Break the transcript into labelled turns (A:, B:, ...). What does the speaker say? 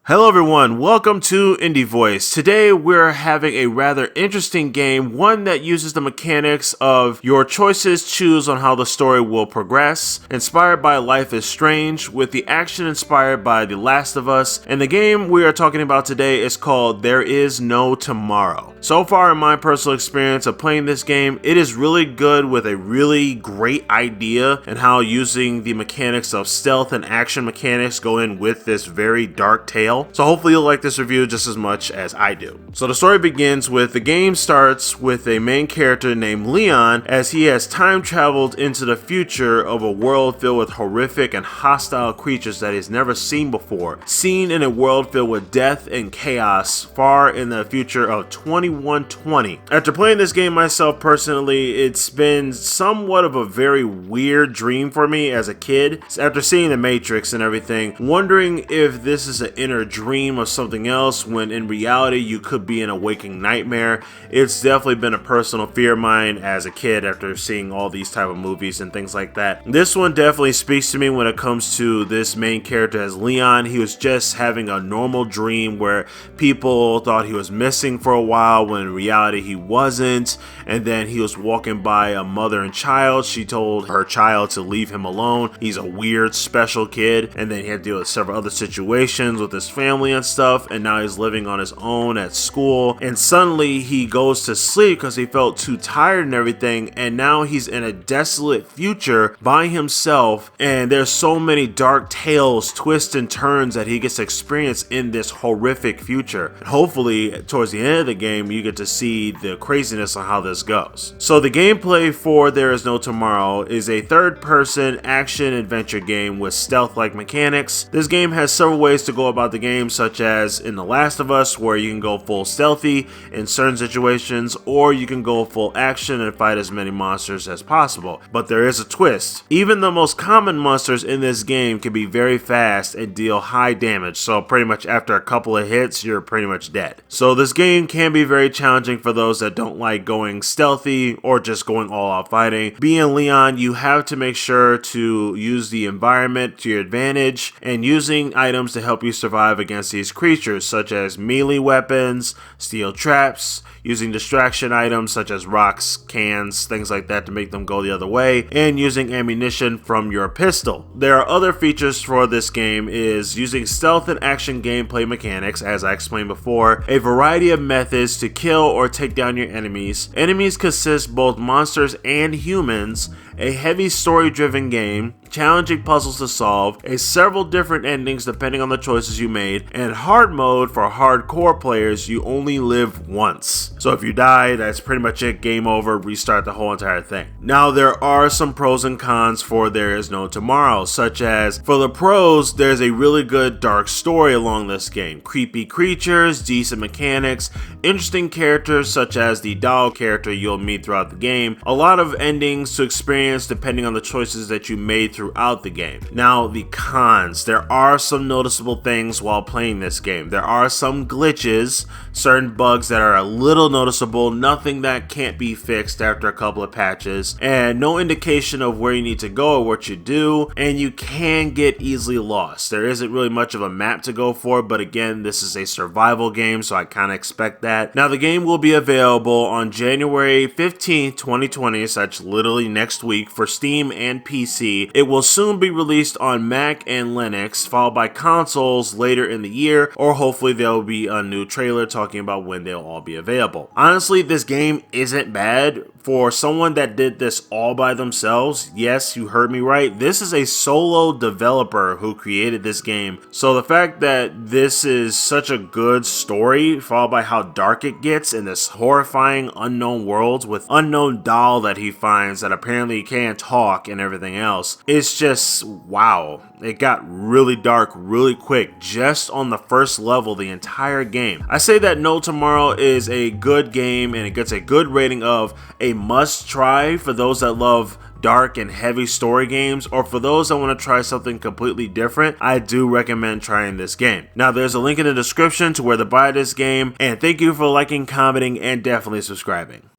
A: Hello everyone, welcome to IndieVoice. Today we're having a rather interesting game, one that uses the mechanics of your choices choose on how the story will progress, inspired by Life is Strange, with the action inspired by The Last of Us, and the game we are talking about today is called There Is No Tomorrow. So far in my personal experience of playing this game, it is really good with a really great idea and how using the mechanics of stealth and action mechanics go in with this very dark tale. So hopefully you'll like this review just as much as I do. So the story begins with the game starts with a main character named Leon as he has time traveled into the future of a world filled with horrific and hostile creatures that he's never seen before, seen in a world filled with death and chaos far in the future of 2120. After playing this game myself personally, it's been somewhat of a very weird dream for me as a kid. After seeing The Matrix and everything, wondering if this is an inner dream of something else when in reality you could be in a waking nightmare. It's definitely been a personal fear of mine as a kid after seeing all these type of movies and things like that. This one definitely speaks to me when it comes to this main character as Leon. He was just having a normal dream where people thought he was missing for a while when in reality he wasn't, and then he was walking by a mother and child. She told her child to leave him alone. He's a weird special kid, and then he had to deal with several other situations with his family and stuff, and now he's living on his own at school, and suddenly he goes to sleep because he felt too tired and everything, and now he's in a desolate future by himself, and there's so many dark tales, twists and turns that he gets to experience in this horrific future. And hopefully towards the end of the game you get to see the craziness on how this goes. So the gameplay for There Is No Tomorrow is a third-person action adventure game with stealth-like mechanics. This game has several ways to go about the game, such as in The Last of Us, where you can go full stealthy in certain situations, or you can go full action and fight as many monsters as possible. But there is a twist. Even the most common monsters in this game can be very fast and deal high damage, so pretty much after a couple of hits you're pretty much dead. So this game can be very challenging for those that don't like going stealthy or just going all out fighting. Being Leon, you have to make sure to use the environment to your advantage and using items to help you survive against these creatures, such as melee weapons, steel traps, using distraction items such as rocks, cans, things like that to make them go the other way, and using ammunition from your pistol. There are other features for this game is using stealth and action gameplay mechanics, as I explained before, a variety of methods to kill or take down your enemies. Enemies consist both monsters and humans, a heavy story-driven game, challenging puzzles to solve, several different endings depending on the choices you made, and hard mode for hardcore players. You only live once. So if you die, that's pretty much it, game over, restart the whole entire thing. Now there are some pros and cons for There Is No Tomorrow, such as for the pros, there's a really good dark story along this game. Creepy creatures, decent mechanics, interesting characters such as the doll character you'll meet throughout the game, a lot of endings to experience depending on the choices that you made throughout the game. Now the cons, there are some noticeable things while playing this game. There are some glitches, certain bugs that are a little noticeable, nothing that can't be fixed after a couple of patches, and no indication of where you need to go or what you do, and you can get easily lost. There isn't really much of a map to go for, but again, this is a survival game, so I kind of expect that. Now the game will be available on January 15th, 2020, so that's literally next week, for Steam and PC. It will soon be released on Mac and Linux, followed by consoles later in the year, or hopefully there will be a new trailer talking about when they'll all be available. Honestly, this game isn't bad. For someone that did this all by themselves, yes, you heard me right, this is a solo developer who created this game. So the fact that this is such a good story, followed by how dark it gets in this horrifying unknown world with unknown doll that he finds that apparently can't talk and everything else, it's just wow. It got really dark really quick just on the first level the entire game. I say that No Tomorrow is a good game and it gets a good rating of a must try for those that love dark and heavy story games, or for those that want to try something completely different. I do recommend trying this game. Now there's a link in the description to where to buy this game, and thank you for liking, commenting, and definitely subscribing.